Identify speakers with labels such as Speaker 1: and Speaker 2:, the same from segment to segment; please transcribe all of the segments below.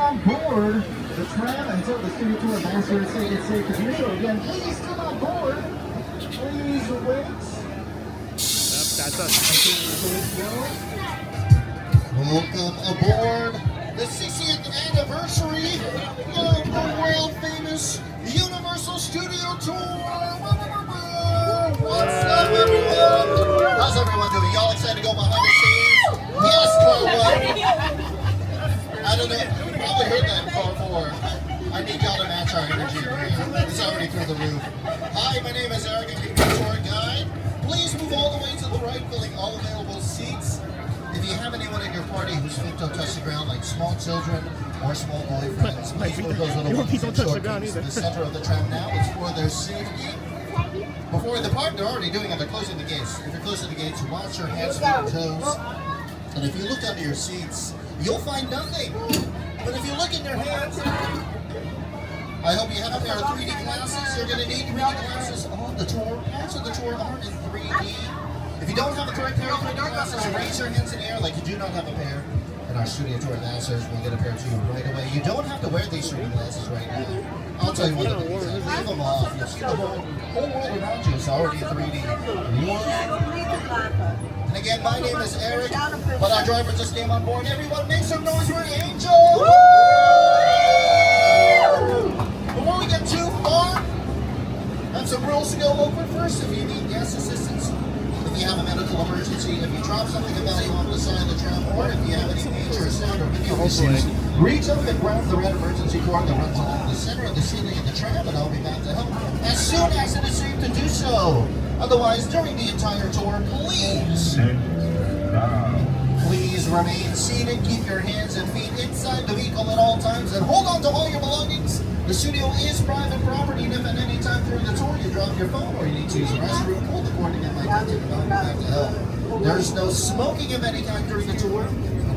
Speaker 1: on board the tram until the Studio Tour ambassadors say it's safe to do so. Again, please come on board. Please wait.
Speaker 2: That's us.
Speaker 1: Welcome aboard the 60th anniversary of the world famous Universal Studio Tour. What's up, everyone? How's everyone doing? Y'all excited to go behind the scenes? Yes, Carla. I don't know. You probably heard that far more. I need y'all to match our energy. It's already through the roof. Hi, my name is Eric. I'm the tour guide. Please move all the way to the right, filling all available seats. If you have anyone in your party whose feet don't touch the ground, like small children or small boyfriends, please move those little ones in short things to the center of the tram now. It's for their safety. Before the part they're already doing it, they're closing the gates. If you're close to the gates, wash your hands, feet, and toes. And if you look under your seats, you'll find nothing. But if you look in your hands, I hope you have a pair of 3D glasses. You're going to need 3D glasses on the tour. Also, the tour are in 3D. If you don't have a correct pair of 3D glasses, raise your hands in the air like you do not have a pair. And our Studio Tour ambassadors will get a pair to you right away. You don't have to wear these 3D glasses right now. I'll tell you what it is. Leave them off. You'll see the whole world around you is already 3D. And again, my name is Eric, but our driver just came on board. Everyone make some noise for Angel! Before we get too far, I have some rules to go over first. If you need guest assistance, if you have a medical emergency, if you drop something of value on the side of the tram, or if you have any major sound or video issues, reach up and grab the red emergency cord that runs along the center of the ceiling of the tram, and I'll be back to help as soon as it is safe to do so. Otherwise, during the entire tour, please remain seated, keep your hands and feet inside the vehicle at all times, and hold on to all your belongings. The studio is private property, and if at any time during the tour you drop your phone or you need to use the restroom, pull the cord to get my contact and I'll be back to help. There's no smoking of any kind during the tour.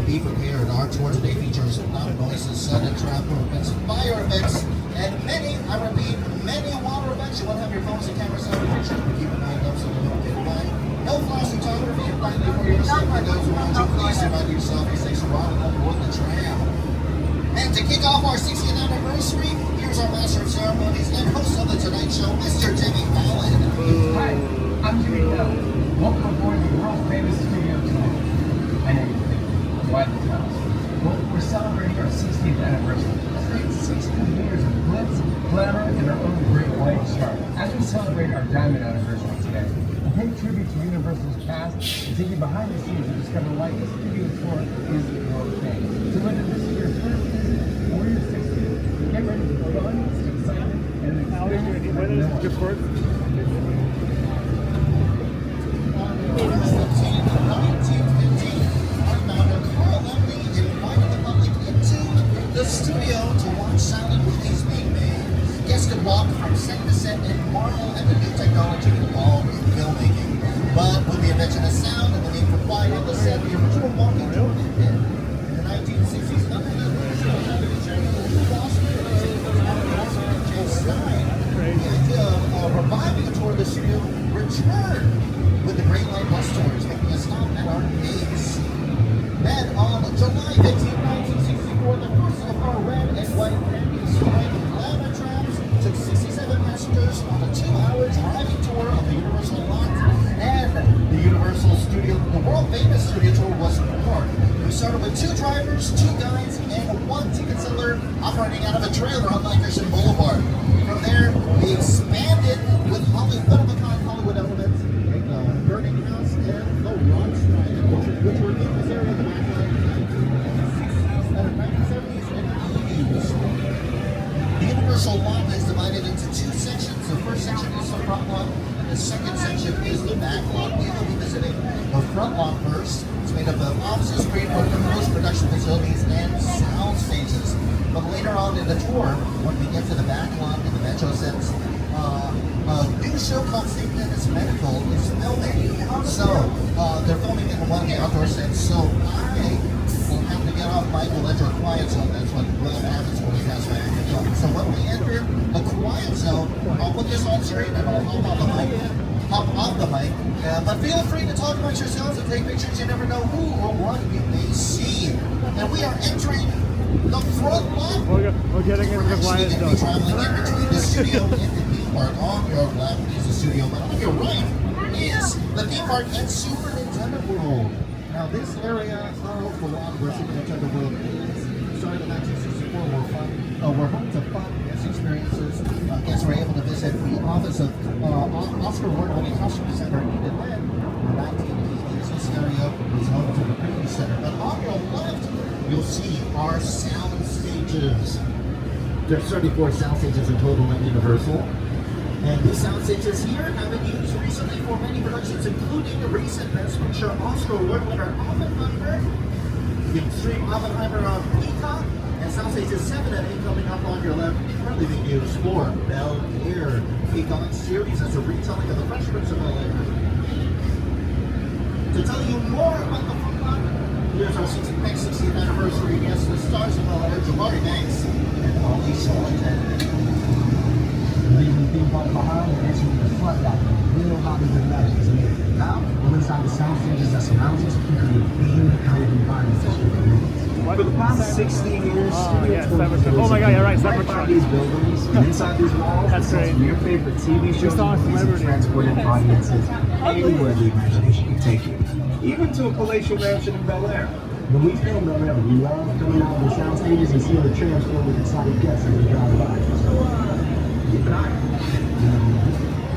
Speaker 1: Be prepared. Our tour today features loud noises, sudden trap movements, fire effects, and many, I repeat, many water effects. You want to have your phones and cameras out of picture, but keep an eye up so you don't get by. No flash photography, and finally for your safety and those around you, please remind yourself as they surround on board the tram. And to kick off our 60th anniversary, here's our Master of Ceremonies and host of the Tonight Show, Mr. Jimmy Fallon.
Speaker 3: Hi, I'm Jimmy Fallon. Welcome aboard the world famous Studio Tour. My name is Why the Trams? Well, we're celebrating our 60th anniversary. It's 60 years of glitz, glamour, and our own great white shark. As we celebrate our diamond anniversary today, we'll pay tribute to Universal's past and take you behind the scenes to discover why the Studio Tour is your thing. So whether this is your first visit or your 60th, get ready for fun, excitement, and an experience.
Speaker 2: When is your first?
Speaker 1: The studio to watch silent movies being made. Guests could walk from set to set and marvel at the new technology involved in filmmaking. But with the invention of sound and the need for quiet on the set, the original walking tour ended. In the 1960s, under the leadership of the idea of reviving a tour of the studio returned with the Great Line bus tours, making a stop at our base. Then on July 15, 1964, the first of our red and white candy-striped Glamour Trams took 67 passengers on a 2-hour driving tour of the Universal lot. And the Universal Studio, the world-famous Studio Tour was born. We started with 2 drivers, 2 guides, and 1 ticket seller operating out of a trailer on Nickerson Boulevard. From there, we expanded with one-of-a-kind Hollywood elements, like the Burning House and the Rock Strike, which were in this area of the Backlot in the 1970s and 80s. The Universal lot is divided into 2 sections. The first section is the front lot, and the second section is the back lot. We will be visiting the front lot first. It's made up of offices, green room, post-production facilities, and sound stages. But later on in the tour, when we get to the back lot in the Metro Sense, a new show called Statement Medical is filming. So they're filming in one of the outdoor sets. So I will have to get off mic. We'll enter a quiet zone. That's what happens when we pass by active film. So when we enter a quiet zone, I'll put this on screen and I'll hop off the mic. But feel free to talk amongst yourselves and take pictures. You never know who or what you may see. And we are entering The front left.
Speaker 2: We're getting into the quiet
Speaker 1: Actually,
Speaker 2: zone.
Speaker 1: traveling in between the studio and the theme park. On your left is the studio, but on your right is the theme park and Super Nintendo World. Now, this area of the Wild where Super Nintendo World is started in 1964. We're home to fun guest experiences. Guests were able to visit the office of Oscar award-winning costume designer Edith Lynn. In the 1980s, this area was home to the Preview Center. But on your left, you'll see our sound stages. There's 34 sound stages in total at Universal. And these sound stages here have been used recently for many productions, including the recent Best Picture Oscar Award winner Oppenheimer, the Extreme Oppenheimer on Peacock, and sound stages 7 and 8 coming up on your left, currently being used for Bel Air. Peacock series as a retelling of the Fresh Prince of Bel Air. To tell you more about the fun lot, here's our next 60th anniversary guests, the stars of Bel Air, Jamari Banks and Ollie Solitaire.
Speaker 3: Leaving the theme park behind and entering the front lot. Real Hollywood magic is amazing. Now, we're inside the sound stages that surround us and create themed kind of environments that should be For the past 16 years,
Speaker 2: yeah, oh my god, you're right, Cybertron.
Speaker 3: These buildings, and inside these walls,
Speaker 2: that's great.
Speaker 3: Your favorite TV shows
Speaker 2: saw
Speaker 3: and movies
Speaker 2: Celebrity.
Speaker 3: have transported audiences anywhere the imagination can take you. Even to a palatial mansion in Bel Air. When we film Bel Air, we love coming out of the sound stages and seeing the trams filled with excited guests as they drive by. So, keep an eye on it.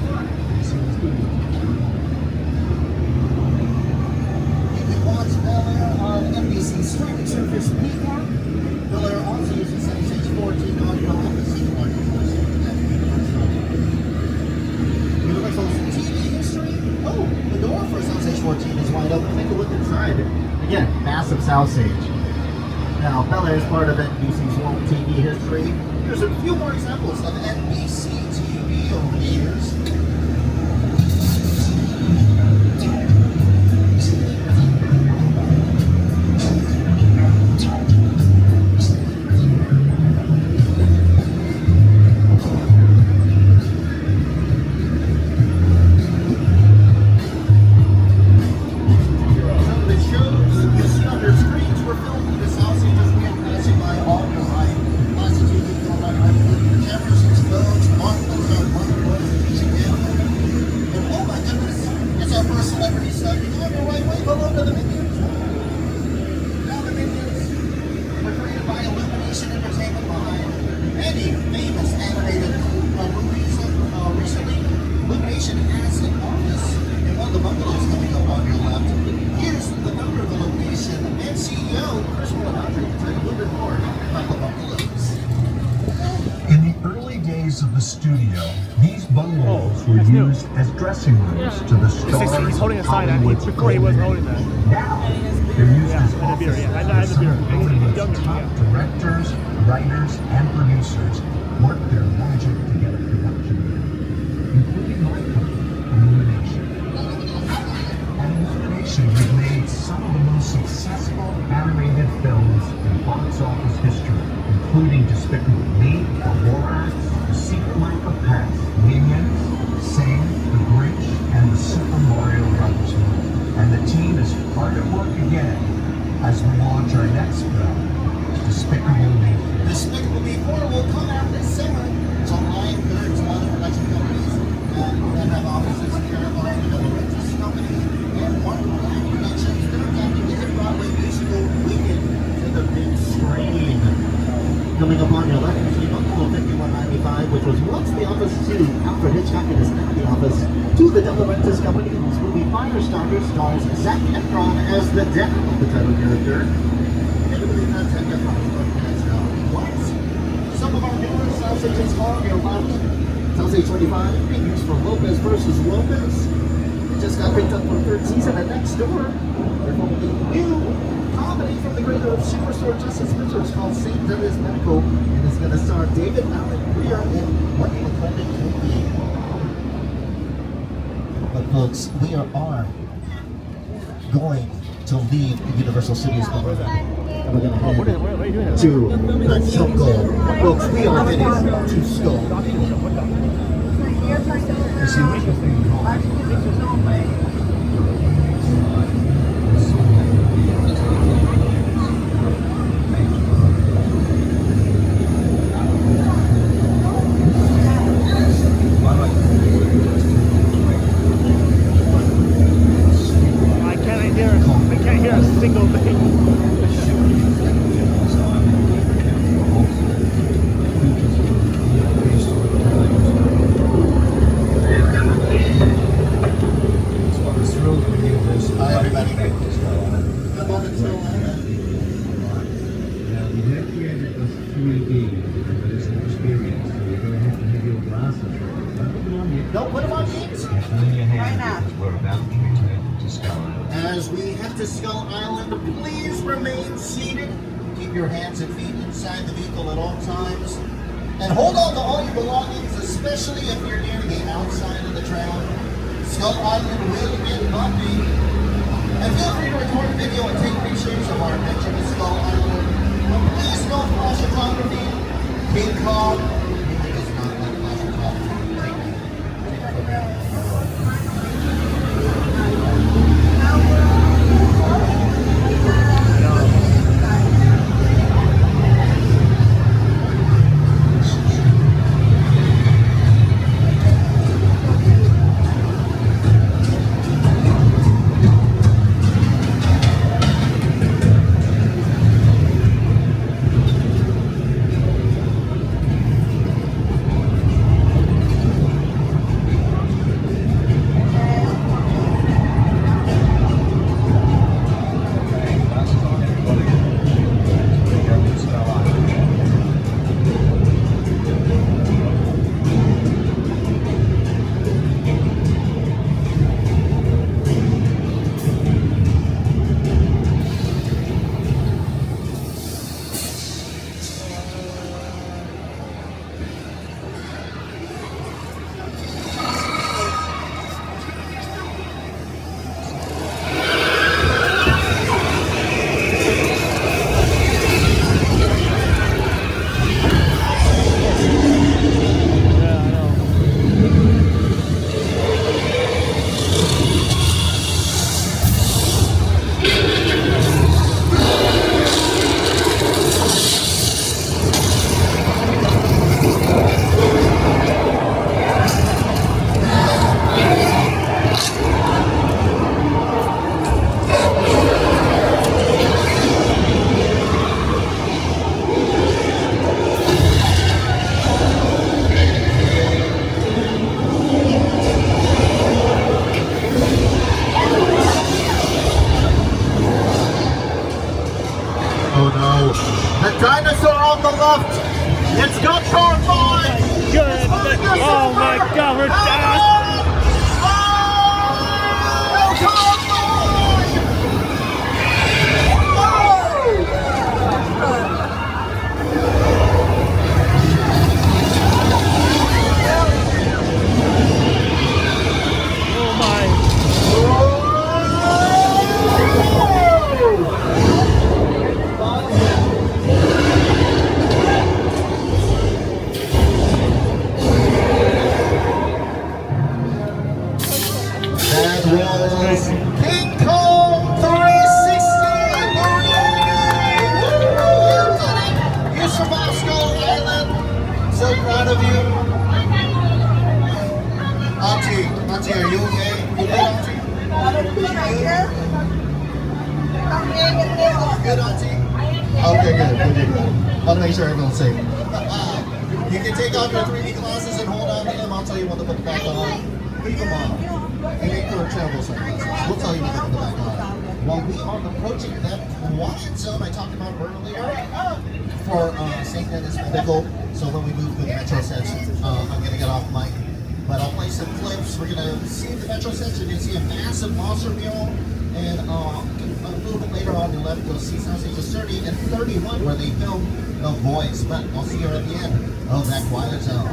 Speaker 1: You can watch Bel Air on NBC streaming service Peacock. Bel Air also uses Stage 14 on your office. Universal's TV history. Oh, the door for Soundstage 14 is wide open. Take a look inside. Again, massive soundstage. Now, Bel Air is part of NBC's long TV history. Here's a few more examples of NBC TV over the years.
Speaker 4: Of the studio, these bungalows were used as dressing rooms to the stars
Speaker 2: He's holding
Speaker 4: of
Speaker 2: a side.
Speaker 4: Hollywood's
Speaker 2: Before he wasn't holding that.
Speaker 4: Now, they're used as
Speaker 2: and a beer,
Speaker 4: offices
Speaker 2: yeah. I
Speaker 4: where
Speaker 2: had the
Speaker 4: some
Speaker 2: beer.
Speaker 4: of Hollywood's
Speaker 2: Younger,
Speaker 4: top
Speaker 2: yeah.
Speaker 4: directors, writers, and producers work their magic to get a production made, including my company, Illumination. At Illumination, we've made some of the most successful animated films in box office history, including Despicable Me, The Lorax, The Secret Life of Pets, Minions, Sing, The Grinch, and the Super Mario Brothers movie. And the team is hard at work again as we launch our next film, Despicable Me.
Speaker 1: Despicable Me 4 will come out this summer, July 3rd, to other production companies that have offices here in the Regis Company and Martin Black Productions. They're adapting the hit Broadway musical Wicked to the big screen. Coming up on your left, you see Buffalo 5195, which was once the office to Alfred Hitchcock and is now the office to the De Laurentiis Company, whose movie Firestarter stars Zac Efron as the dad of the title character. Can you believe that Zac Efron is what? Some of our newer sound stages are your left. Soundstage 25 being used for Lopez versus Lopez. It just got picked up for third season at Next Door. They're filming a new comedy from the creator of Superstore Justice Pictures called St. Dennis Medical, and it's going to star David Allen Greer and Martin McClendon movie. But folks, we are going to leave the Universal Studios behind. And we're going to head
Speaker 2: What are you doing?
Speaker 1: to the Jungle. Folks, we are headed to Skull.
Speaker 4: It's the original thing.
Speaker 1: No, put them on games.
Speaker 4: In your hand, because we're about to return to Skull Island.
Speaker 1: As we head to Skull Island, please remain seated. Keep your hands and feet inside the vehicle at all times. And hold on to all your belongings, especially if you're near the outside of the tram. Skull Island will get bumpy. And feel free to record a video and take pictures of our adventure to Skull Island. But please no flash photography. King Kong does not like flash photography. Take it from there. Oh no, the dinosaur on the left, it's got car 5!
Speaker 2: Good. Oh my God, we're down. Oh my.
Speaker 1: That was King Kong 360! You survived Skull Island. So proud of you. Auntie, are you okay? You good, Auntie? Good, Auntie? Okay, good. I want to make sure everyone's safe. You can take off your 3D glasses and hold on to them. I'll tell you when to put them back on. Leave them on. You make your travel sunglasses. We'll tell you when to put them back on. While we are approaching that quiet zone I talked about earlier for St. Dennis Medical, so when we move to the Metro sets, I'm going to get off mic. But I'll play some clips. We're going to see the Metro sets. You're going to see a massive monster mule. And a little bit later on, you'll let go see Sound Stages 30 and 31 where they film The Voice. But I'll see you at the end of that quiet zone.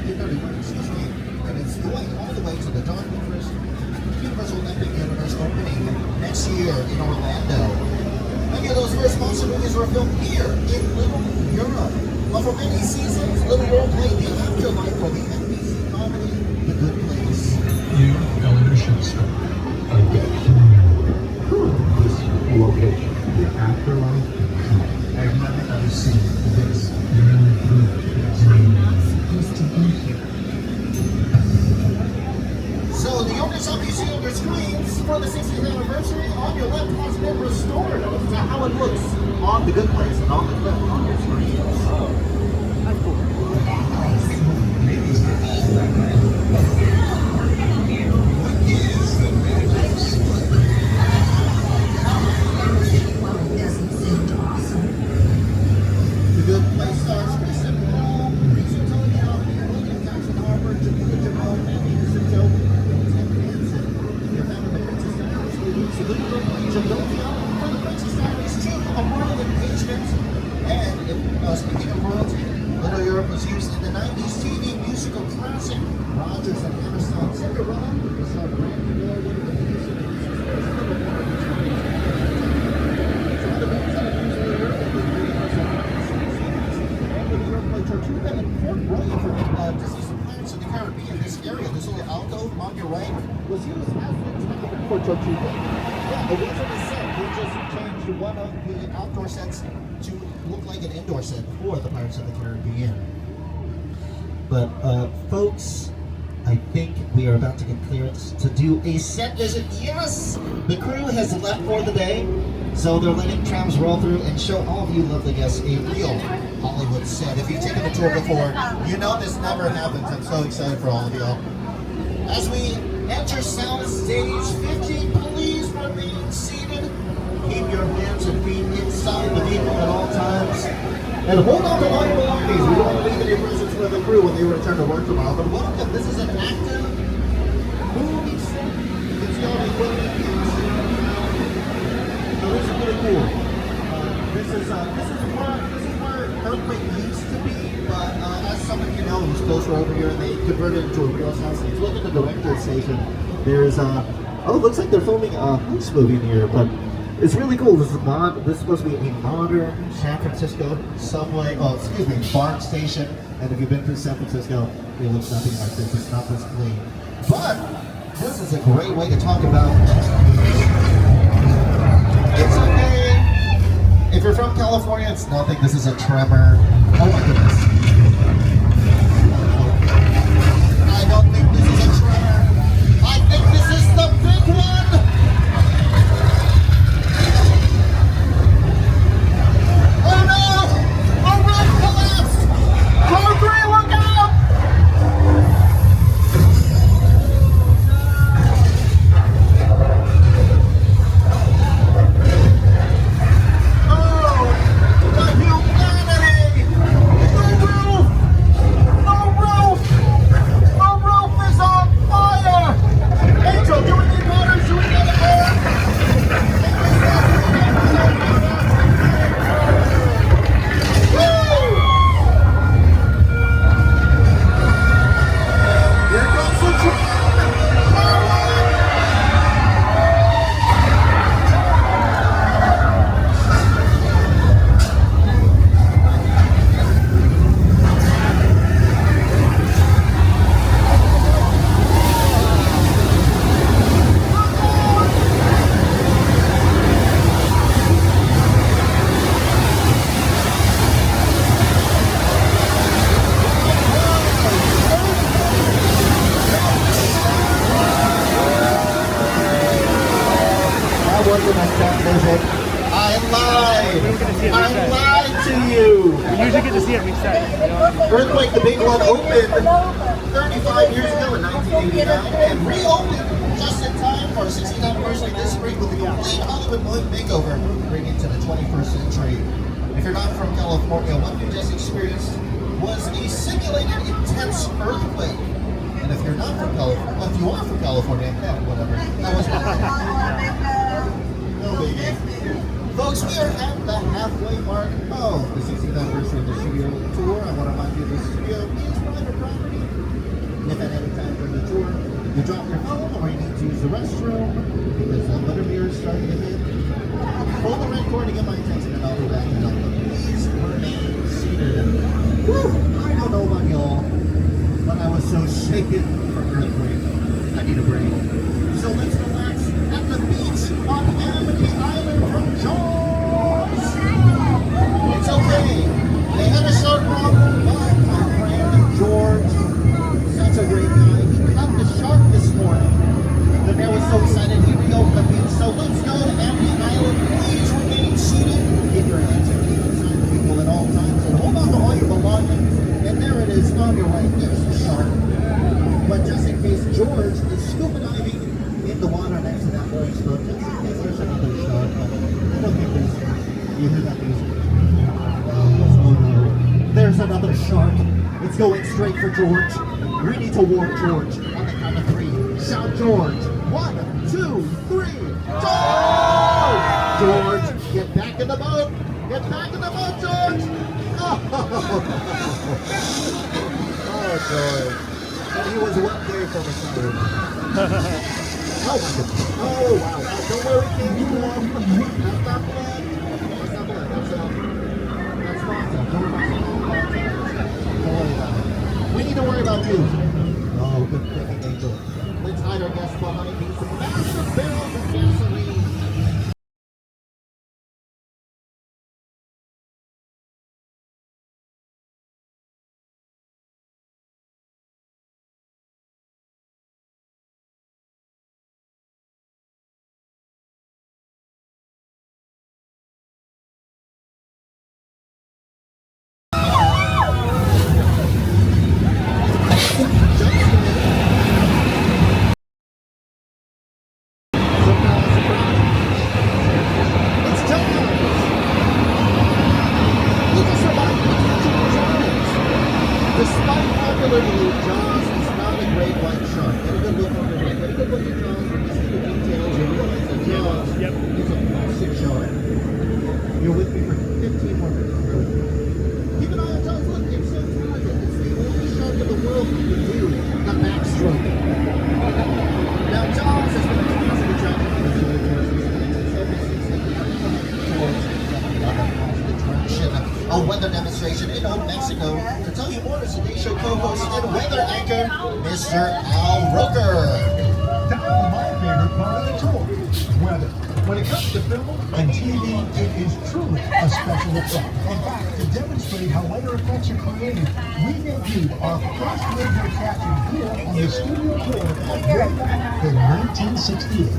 Speaker 1: 1931, excuse me, and it's going all the way to the Universal Olympic Universe opening next year in Orlando. Many of those first monster movies were filmed here in Little Europe. But for many seasons, Little Europe played the afterlife for the NBC comedy The Good Place.
Speaker 4: New elementary school. This location, the afterlife. I've never ever seen this really good. Supposed to be here.
Speaker 1: So the owners of these silver screens for the 60th anniversary on your left has been restored to how it looks on The Good Place and on the clip on your screens. The Good Place stars Kristen Hall, Reese Antonio, William Jackson Harper, Jamila Jamel, Mandy Jacinto, and Tim Hansen. You're found in the Princess Diaries movies, The Good Book, Jamila for the Princess Diaries 2, A Royal Engagement. And speaking of royalty, Little Europe was used in the 90s TV musical classic Rodgers and Hammerstein Cinderella. We saw Brandy Moore with the music. Some of the bands that have used Little Europe include Tortuga and Port Royal for Disney Pirates of the Caribbean. This area, this little alcove on your right, was used as the town for Tortuga. Yeah, it wasn't a set. They just changed one of the outdoor sets to look like an indoor set for the Pirates of the Caribbean. But folks, I think we are about to get clearance to do a set visit. Yes! The crew has left for the day, so they're letting trams roll through and show all of you lovely guests a real Hollywood set. If you've taken the tour before, you know this never happens. I'm so excited for all of y'all. As we enter sound stage 15, please remain seated. Keep your hands and feet inside the vehicle at all times. And hold on to all your belongings. We don't want to leave any presents for the crew when they return to work tomorrow. But welcome. This is an active movie set. You can see all the equipment. So this is really cool. This is where Earthquake used to be, but as some of you know, it was closer over here, and they converted it into a real sound stage. Look at the director's station. There's oh, it looks like they're filming a heist movie in here, but it's really cool. This is supposed to be a modern San Francisco subway, BART station. And if you've been to San Francisco, it looks nothing like this. It's not this clean. But this is a great way to talk about. It's okay. If you're from California, it's nothing. This is a tremor. Oh my goodness. I don't think this is a tremor. I think this is the big one. Oh no! A roof collapsed! Car 3, look out! I lied to you.
Speaker 2: We usually get to see it reset.
Speaker 1: Earthquake, the big one, opened 35 years ago in 1989 and reopened just in time for our 60th anniversary this spring with a complete Hollywood makeover, bringing it to the 21st century. If you're not from California, what you just experienced was a simulated intense earthquake. And if you're not from California, well, if you are from California, yeah, whatever. That was no biggie. Folks, we are at the halfway mark of the 60th anniversary of the Studio Tour. I want to remind you the studio is private property. if at any time during the tour you drop your phone or you need to use the restroom because the weather mirror is starting to hit, pull the red cord to get my attention and I'll be back in a moment. Please remain seated. Woo! I don't know about y'all, but I was so shaken from earthquake. I need a break. So let's relax at the beach on Amity Island from Jaws. It's okay. They had a shark problem, but my friend George, such a great guy, he caught the shark this morning. The mayor was so excited he reopened the beach. So let's go to Amity Island. Please remain seated. Keep your hands and feet inside the people at all times and hold on to all your belongings. And there it is on your right. There's the shark. But just in case George is scuba diving in the water next to that boy's boat, just in case there's another shark. I don't think there's. You hear that music? Oh no. There's another shark. It's going straight for George. We need to warn George. On the count of 3. Shout George. 1, 2, 3. George! George, get back in the boat. Get back in the boat, George. Oh, George. And he was wet there for retirement. Oh my goodness. Oh wow. Don't worry, King. That's not blood. That's not blood. That's vodka. Don't worry about it. We need to worry about you. Oh, good thinking, Angel. Let's hide our guests behind these massive barrels of gasoline. Despite popular belief, Jaws is not a great white shark. Get a good look on the right. Get a good look at Jaws. When you see the details, you realize that Jaws is a plastic shark. You're with me for 15 more minutes. Keep an eye on Jaws. Look, it's so talented. It's the only shark in the world who can do the backstroke. Now, Jaws has been a constant attraction for the tour tours since 1976. A weather demonstration in Old Mexico. To tell you more is Today Show co-host and weather anchor, Mr. Al Roker.
Speaker 4: Time my favorite part of the tour, weather. When it comes to film and TV, it is truly a special effect. In fact, to demonstrate how weather effects are created, we debuted our first weather attraction here on the Studio Tour way back in 1968.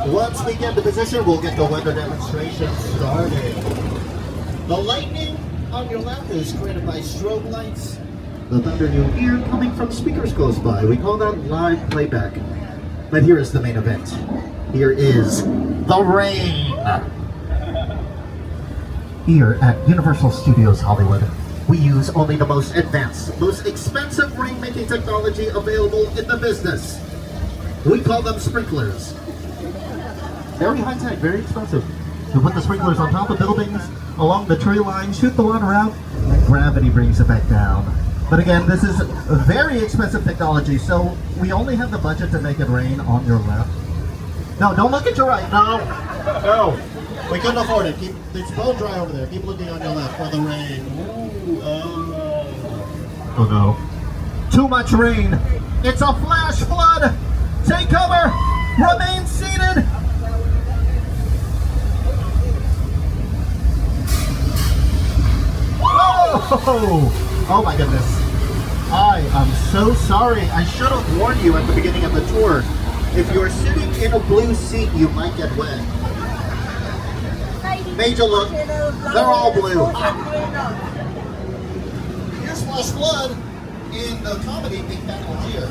Speaker 1: Once we get the position, we'll get the weather demonstration started. The lightning on your left is created by strobe lights. The thunder you hear coming from speakers close by. We call that live playback. But here is the main event. Here is the rain. Here at Universal Studios Hollywood, we use only the most advanced, most expensive rain-making technology available in the business. We call them sprinklers. Very high-tech, very expensive. You put the sprinklers on top of buildings, along the tree line, shoot the water out, and gravity brings it back down. But again, this is very expensive technology, so we only have the budget to make it rain on your left. No, don't look at your right. No, no. We couldn't afford it. It's bone dry over there. Keep looking on your left for the rain. Ooh, oh no. Too much rain. It's a flash flood. Take cover. Remain seated. Oh my goodness. I am so sorry. I should have warned you at the beginning of the tour. If you're sitting in a blue seat, you might get wet. Major look. They're all blue. Here's Flash Flood in the comedy Big Fat Legier.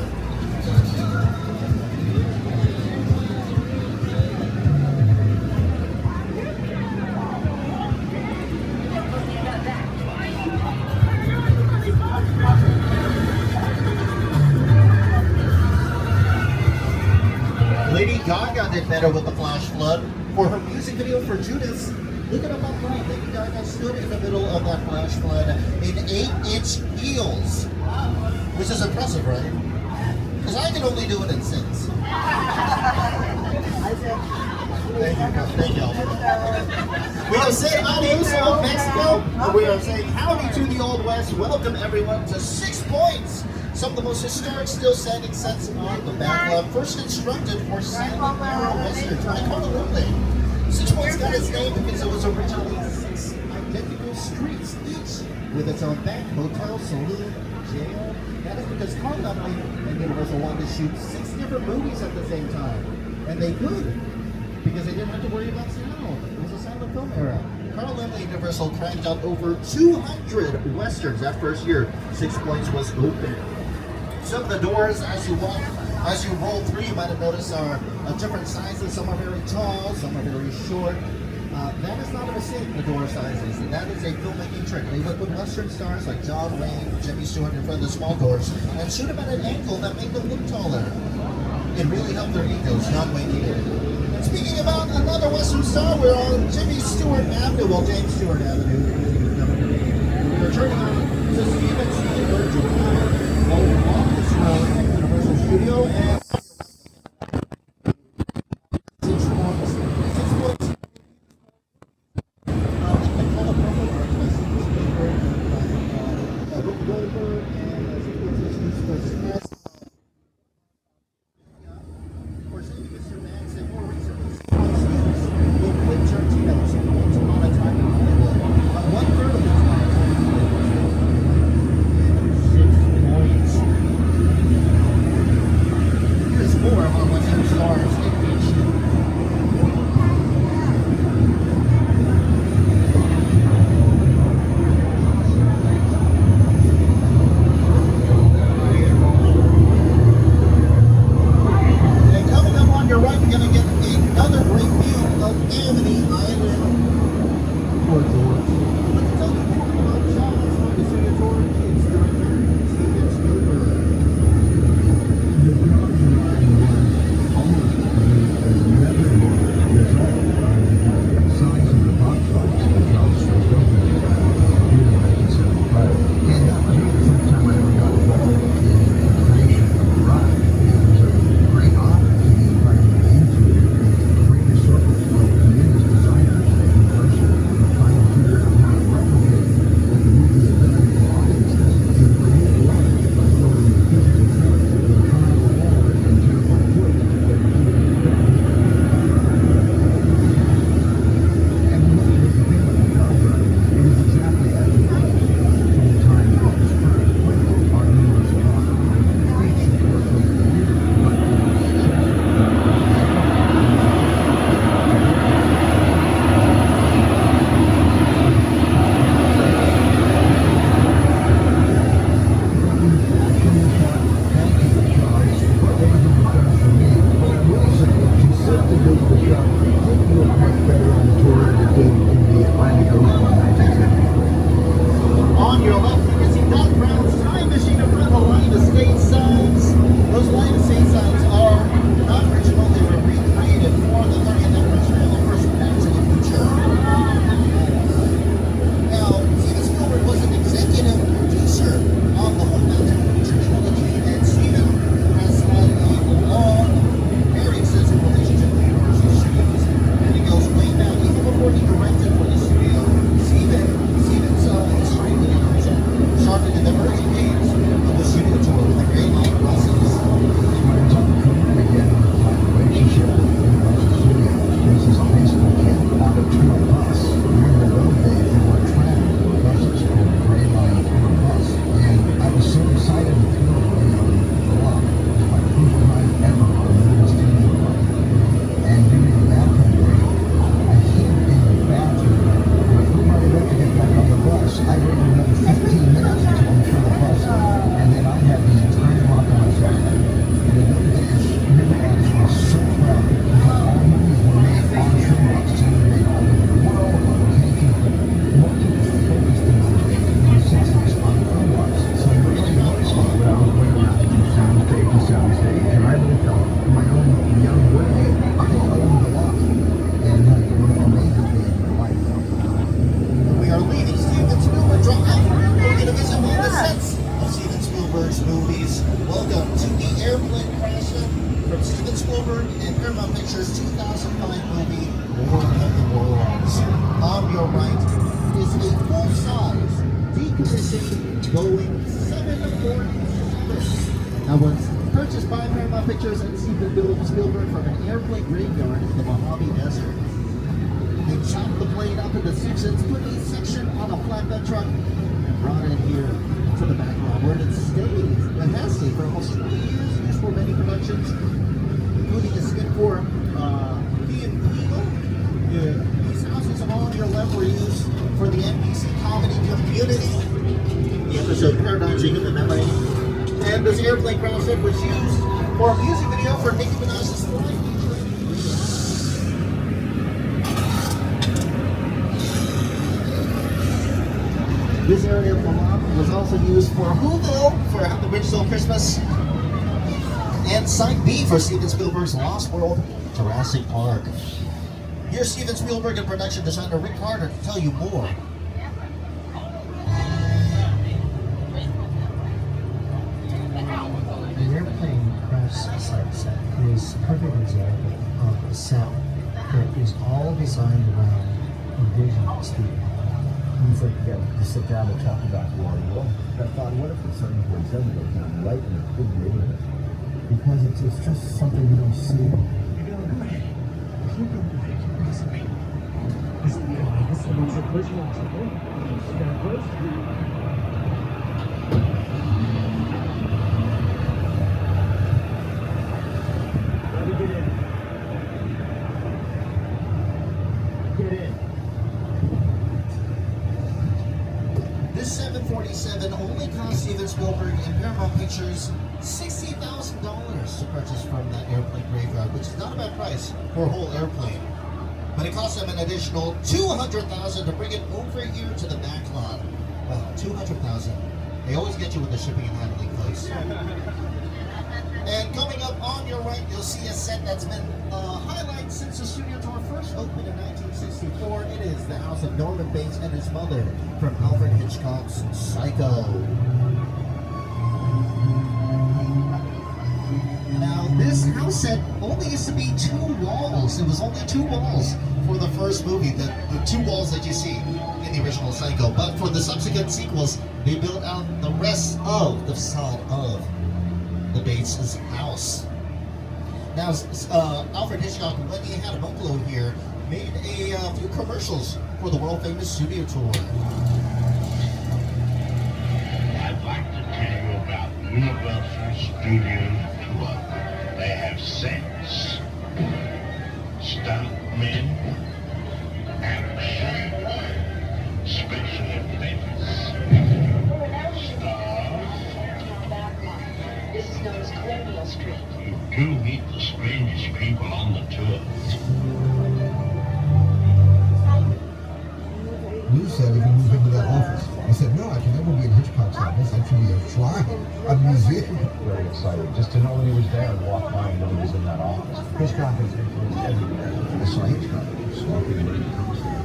Speaker 1: Lady Gaga did better with the flash flood for her music video for Judas. Look at him up right. Lady Gaga stood in the middle of that flash flood in 8-inch heels. Which is impressive, right? Because I can only do it in 6. Thank you. We have said adios of Mexico, and we are saying howdy to the Old West. Welcome everyone to 6 Points. Some of the most historic still standing sets on the backlot, first constructed for silent era westerns by Carl Lindley. 6 Points got its name because it was originally 6 identical streets, each with its own bank, hotel, saloon, jail. That is because Carl Lindley and Universal wanted to shoot 6 different movies at the same time. And they could, because they didn't have to worry about sound. It was a silent film era. Carl Lindley and Universal cranked out over 200 westerns that first year 6 Points was open. Some of the doors, as you roll through, you might have noticed are different sizes. Some are very tall, some are very short. That is not a mistake, the door sizes. That is a filmmaking trick. They would put Western stars like John Wayne, Jimmy Stewart in front of the small doors and shoot them at an angle that made them look taller. It really helped their egos. John Wayne needed it. And speaking about another Western star, we're on Jimmy Stewart Avenue, well, James Stewart Avenue. We're turning on to Steven Spielberg July. On this road at Universal Studio and 6 Points. 6 Points. I call it promo art by Steven Spielberg, by Rick Goldberg, and 6 Points is used for Express. Or say Mr. Max, and more recently, 6 Points used with Quentin Tarantino. 6 Points upon a time in Hollywood. 1/3 of these times. 6 Points. your right is a full-size, decommissioned Boeing 747 that was purchased by Paramount Pictures and Steven Spielberg from an airplane graveyard in the Mojave Desert. They chopped the plane up into sections, put each section on a flatbed truck, and brought it here to the backlot where it stayed. It has stayed for almost 20 years, used for many productions, including a skit for These houses along your left were used for the NBC comedy Community, the episode Paradoxing Human Memory, and this airplane crash set was used for a music video for Nicki Minaj's Flight. This area of the lot was also used for Whoville for How the Grinch Stole Christmas, and Site B for Steven Spielberg's Lost World Jurassic Park. Here's Steven Spielberg and production designer Rick Carter to tell you more.
Speaker 5: The airplane crash site set is a perfect example of a set that is all designed around a vision of Steven.
Speaker 6: It's like you got to sit down and talk about war. Well, I thought, what if it's something where it doesn't go down right in the big neighborhood? Because it's just something you don't see.
Speaker 1: This 747 only cost Steven Spielberg and Paramount Pictures $60,000 to purchase from that airplane graveyard, which is not a bad price for a whole airplane. But it cost them an additional $200,000 to bring it over here to the backlot. Wow, $200,000. They always get you with the shipping and handling place. And coming up on your right, you'll see a set that's been highlighted since the studio tour first opened in 1964. It is the house of Norman Bates and his mother from Alfred Hitchcock's Psycho. Now, this house set only used to be 2 walls. It was only 2 walls for the first movie, the 2 walls that you see in the original Psycho. But for the subsequent sequels, they built out the rest of the facade of the Bates' house. Now, Alfred Hitchcock, when he had a bungalow here, made a few commercials for the world-famous studio tour.
Speaker 7: I'd like to tell you about Universal Studio Tour. They have sets, stuntmen, action, special effects, stars.
Speaker 8: This is known as Colonial Street.
Speaker 7: You do meet the strangest people on the tour.
Speaker 6: You said if you move into that office. I said, no, I can never be in Hitchcock's office. I can be a shrine, a museum. Very excited just to know when he was there and walk by and know he was in that office. Hitchcock is everywhere. I saw Hitchcock smoking when he comes there.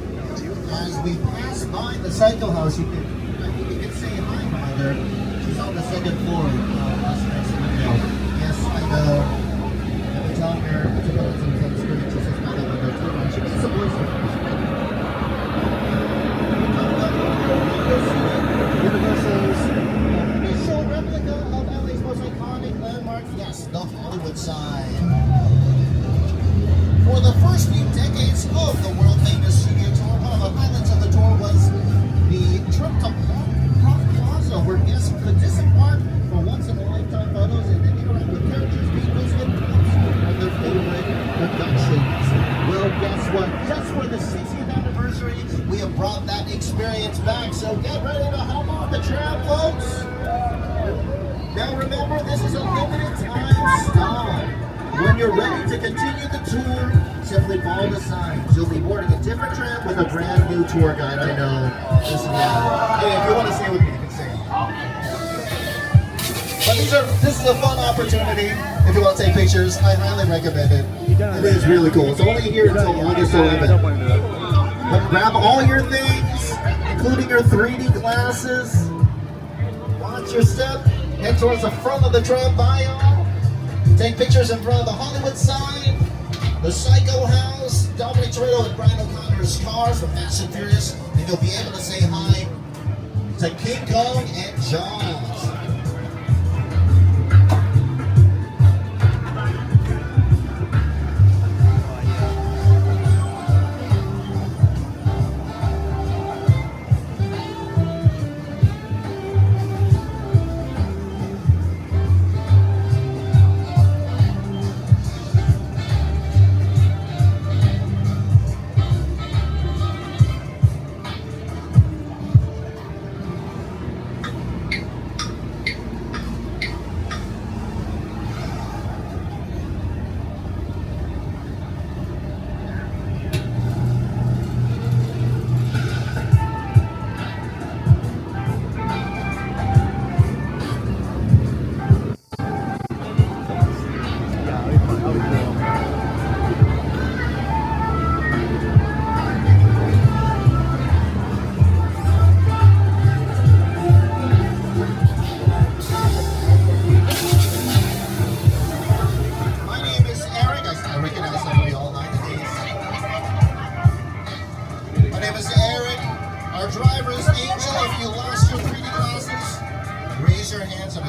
Speaker 1: As we pass by the Psycho house, I think you can say hi by there. She's on the 2nd floor. Yes, I know. I've been telling her to go to the screen. She says, by that window too. She needs some voice. Universal's initial replica of LA's most iconic landmark, yes, the Hollywood sign. For the first few decades of the world-famous studio tour, one of the highlights of the tour was the trip to Park Plaza, where guests could disembark for once-in-a-lifetime photos and then interact with characters, vehicles, and props of their favorite productions. Well, guess what? Just for the 60th anniversary, we have brought that experience back, so get ready to hop on the tram, folks! Now remember, this is a limited time stop. When you're ready to continue the tour, simply follow the signs. You'll be boarding a different tram with a brand new tour guide. I know. This is hey, if you want to stay with me, you can stay. But this is a fun opportunity. If you want to take pictures, I highly recommend it. It is really cool. It's only here until August 11th. But grab all your things, including your 3D glasses. Watch your step. Head towards the front of the tram bio. Take pictures in front of the Hollywood sign. the Psycho House, Dominic Toretto and Brian O'Connor's cars from Fast and Furious, and you'll be able to say hi to King Kong and Jaws.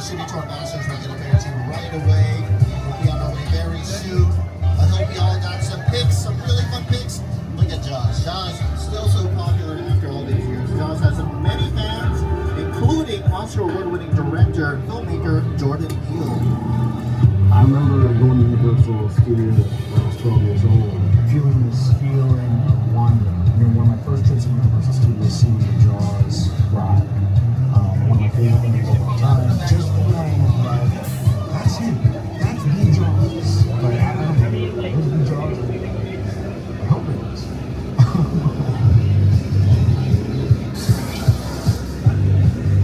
Speaker 1: Studio Tour Masters. We'll get up there to you right away. We'll be on our way very soon. I hope you all got some pics, some really fun pics. Look at Josh. Josh, still so popular after all these years. Josh has many fans, including Oscar award-winning director and filmmaker Jordan Peele.
Speaker 9: I remember going to Universal Studios when I was 12 years old, feeling this feeling of wonder. I mean, one of my first trips to Universal Studios, seeing the Jaws ride. One of my favorite things of all time. Just feeling like, that's him. That's the Jaws. But I don't know, who's the Jaws? I hope it is.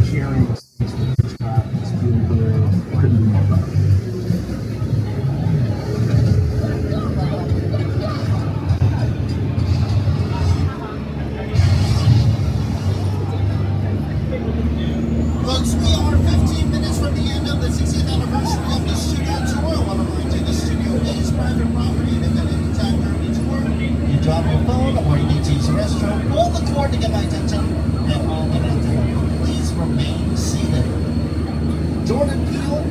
Speaker 9: Sharing the space with this guy, this feeling good, couldn't be more better.
Speaker 1: Folks, we are 15 minutes from the end of the 60th anniversary of the Studio Tour. I want to remind you the studio is private property, and if at any time during the tour you drop your phone or you need to use the restroom, pull the cord to get my attention, and all that I do, please remain seated. Jordan Peele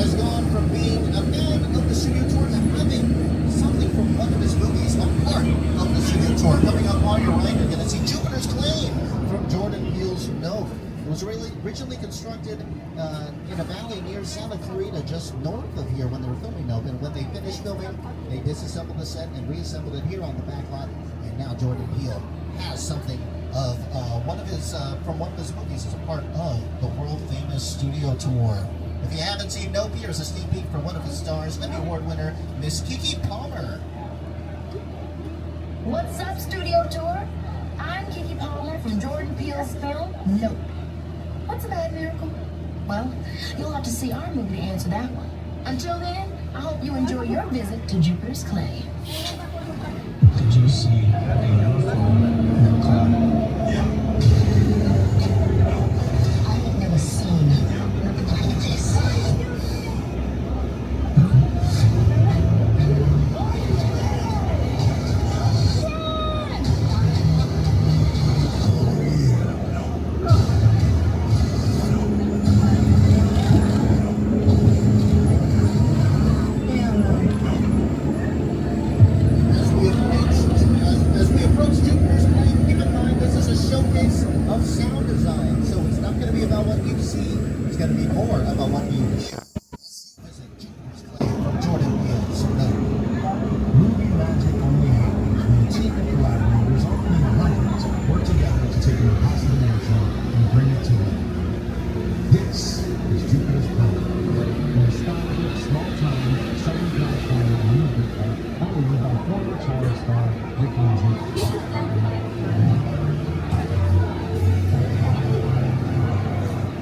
Speaker 1: has gone from being a fan of the Studio Tour to having something from one of his movies a part of the Studio Tour. Coming up on your right, you're going to see Jupiter's Claim from Jordan Peele's Note. It was originally constructed in a valley near Santa Clarita, just north of here when they were filming Nope. And when they finished filming, they disassembled the set and reassembled it here on the backlot. And now Jordan Peele has something of one of his movies as a part of the world-famous Studio Tour. If you haven't seen Nope, here's a sneak peek from one of his stars, Emmy Award winner, Miss Keke Palmer.
Speaker 8: What's up, Studio Tour? I'm Keke Palmer from Jordan Peele's film, Nope. What's a bad miracle? Well, you'll have to see our movie to answer that one. Until then, I hope you enjoy your visit to Jupiter's Clay.
Speaker 5: Did you see the phone in the cloud?
Speaker 8: I have never seen nothing like this.
Speaker 1: As we approach Jupiter's Claim, keep in mind this is a showcase of sound design, so it's not going to be about what you see, it's going to be more about what you hear. Visit Jupiter's Claim from Jordan Peele's Note.
Speaker 4: Movie magic only happens when a team of collaborators, often in the hundreds, work together to take an impossible notion and bring it to life. This is Jupiter's Claim, an astounding, small-town, Southern California amusement park operated by former child star Rick and Jupiter.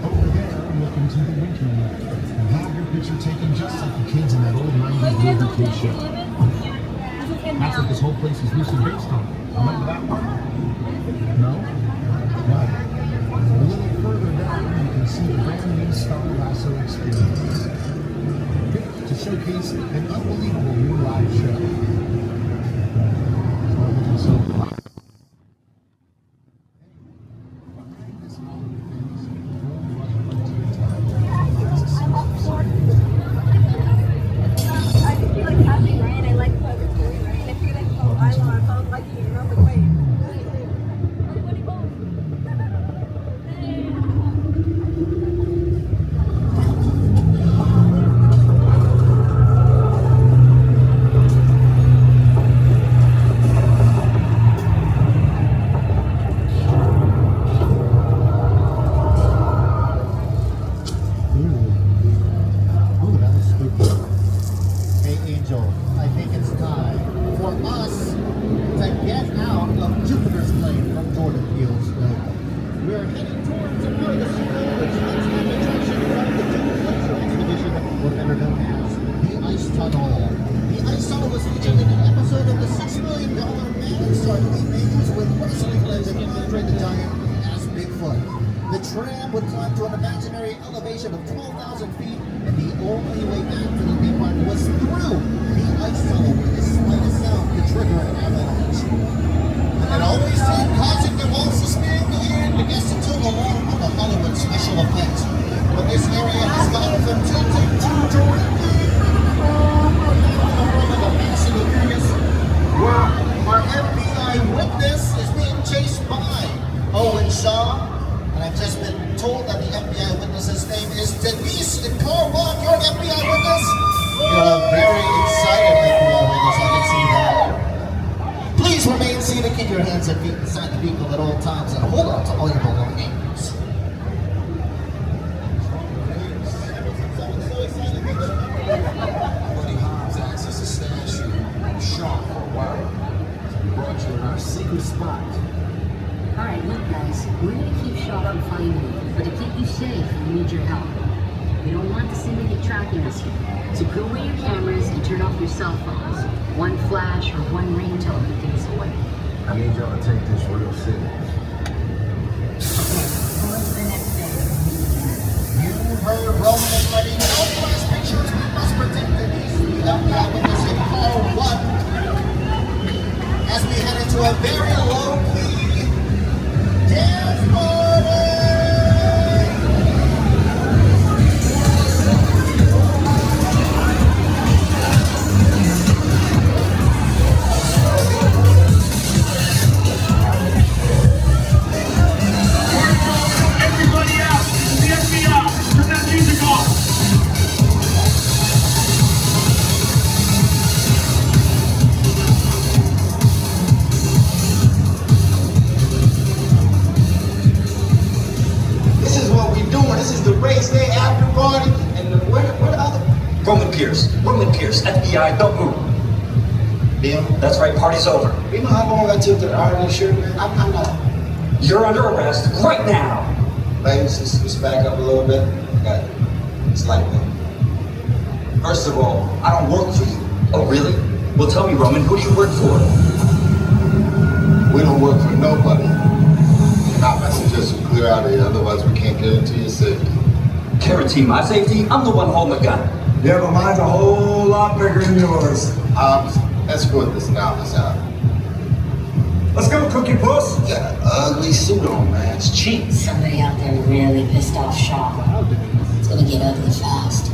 Speaker 4: Over there, look into the winter land and have your picture taken just like the kids in that old 90s movie kid show. That's what this whole place is loosely based on. Remember that one? No? Right. A little further down, you can see the brand new Star Lasso experience. Picked to showcase an unbelievable new live show.
Speaker 5: So
Speaker 1: Ooh, that was spooky. Hey, Angel, I think it's time for us to get out of Jupiter's plane from Jordan Peele's film. We are heading towards a part of the studio which is an attraction from the Jupiter expedition, or better known as the Ice Tunnel. The Ice Tunnel was featured in an episode of the $6 million Man Start remakes with wrestling legend Andre the Giant as Bigfoot. The tram would climb to an imaginary elevation of 12,000 feet, and the only way back to the main run was through the ice tunnel, where the slightest sound could trigger an avalanche. And it always seemed causing the walls to spin, and I guess until the law of the Hollywood special effects. But this area has gone from tilting to directly the Fast and the Furious, where our FBI witness is being chased by Owen Shaw. And I've just been told that the FBI witness's name is Denise in car 1. You're an FBI witness? You're a very excited FBI witness, I can see that. Please remain seated, keep your hands and feet inside the vehicle at all times, and hold on to all your belongings.
Speaker 6: Buddy Hobbs acts as a stash in Shaw for a while. We brought you in our secret spot.
Speaker 10: Alright, look guys, we're gonna keep Shaw from finding you, but to keep you safe, we need your help. We don't want the syndicate tracking us here, so put away your cameras and turn off your cell phones. One flash or one ringtone could give us away.
Speaker 6: I need y'all to take this real serious.
Speaker 10: On to the next day.
Speaker 1: You heard Roman and Letty. No flash pictures. We must protect Denise. The FBI witness in car 1. As we head into a very low-key dance party.
Speaker 2: Everybody out! The FBI! Turn that music off!
Speaker 11: This is what we doing. This is the race day after party. And where the other?
Speaker 12: Roman Pierce, FBI, don't move.
Speaker 11: Bill,
Speaker 12: That's right, party's over.
Speaker 11: you know how long I took to iron this shirt, man? I'm not.
Speaker 12: You're under arrest right now.
Speaker 11: Ladies, let's back up a little bit. Got it. It's like that.
Speaker 12: First of all, I don't work for you. Oh, really? Well, tell me, Roman, who do you work for?
Speaker 11: We don't work for nobody. And our messengers will clear out of here, otherwise we can't guarantee your safety.
Speaker 12: Guarantee my safety? I'm the one holding the gun.
Speaker 6: Yeah, but mine's a whole lot bigger than yours.
Speaker 11: Escort this novice out.
Speaker 6: Let's go, Cookie Puss.
Speaker 11: You got an ugly suit on, man. It's cheap.
Speaker 10: Somebody out there really pissed off Shaw. It's gonna get ugly fast.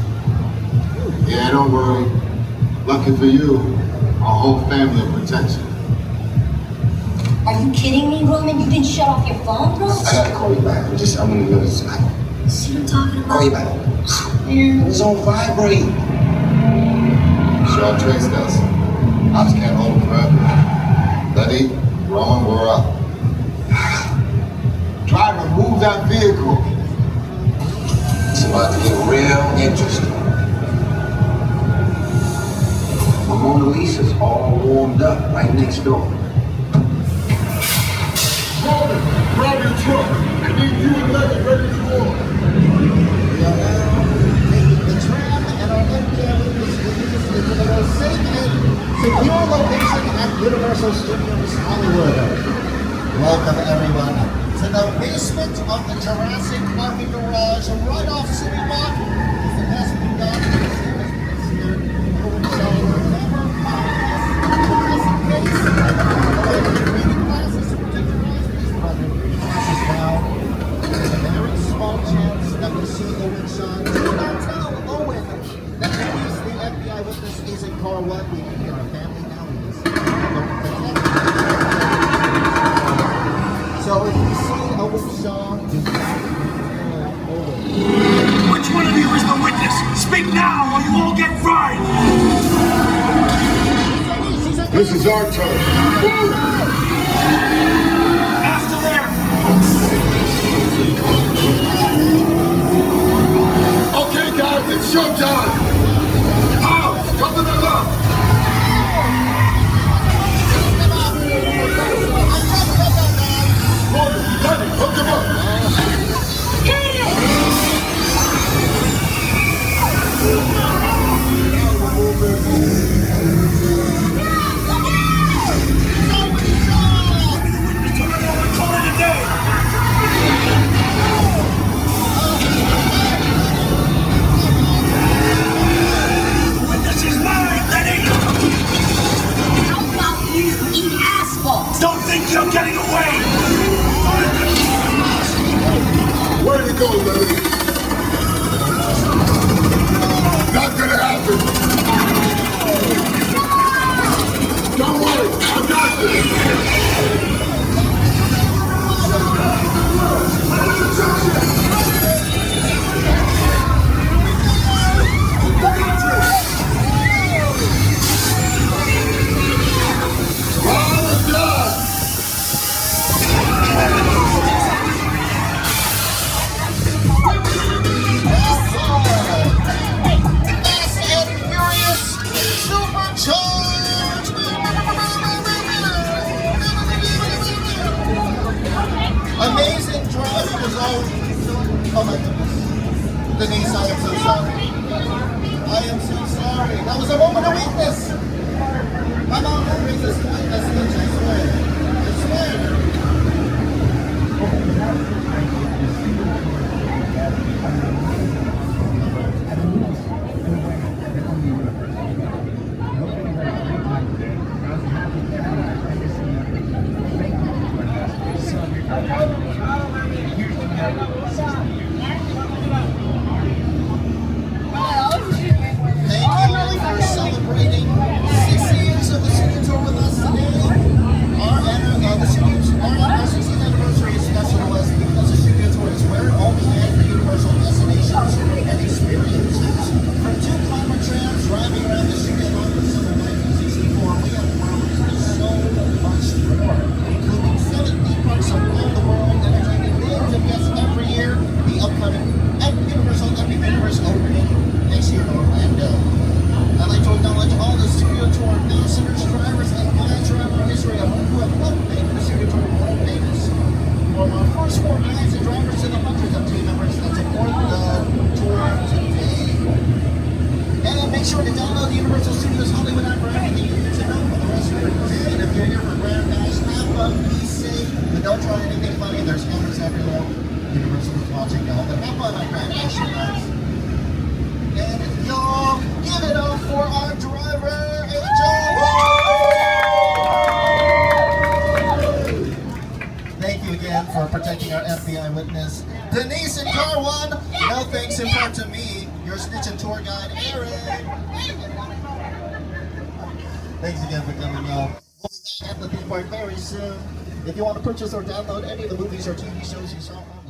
Speaker 11: Yeah, don't worry. Lucky for you, our whole family will protect you.
Speaker 10: Are you kidding me, Roman? You didn't shut off your phone, bro?
Speaker 11: I gotta call you back. I'm in the middle of something.
Speaker 10: See what I'm talking about?
Speaker 11: Call you back. It was on vibrate. Shaw traced us. I just can't hold him forever. Letty, Roman, we're up. Driver, move that vehicle. It's about to get real interesting.
Speaker 6: My Mona Lisa's all warmed up right next door.
Speaker 11: Roman, grab your truck. I need you and Letty ready to go.
Speaker 1: We are now taking the tram and our FBI witness to the most safe and secure location at Universal Studios Hollywood. Welcome everyone to the basement of the Jurassic Park garage right off City Walk. It's the best we've got. It's here. Never mind. Just in case.
Speaker 11: It's our turn.
Speaker 2: After there.
Speaker 11: Okay, guys, it's showtime. Out, come to the left. Danny, hook him up.
Speaker 2: Don't think you're getting away!
Speaker 11: Way to go, lady. Not gonna happen. Don't worry, I got this.
Speaker 1: Amazing driving was all. Oh my goodness. Denise, I am so sorry. I am so sorry. That was a moment of weakness. My mom brings this message, I swear. I swear. Sure to download the Universal Studios Hollywood app for everything you need to know for the rest of your day. And if you're here for Grand Dash, have fun, be safe, but don't try anything funny. There's cameras everywhere. Universal is watching y'all, but have fun on Grand Dash, you guys. And y'all, give it up for our driver, Angel. Thank you again for protecting our FBI witness, Denise in car one. No thanks in part to me, your snitch and tour guide, Aaron. Thanks again for coming, y'all. We'll be back at the theme park very soon. If you want to purchase or download any of the movies or TV shows you saw on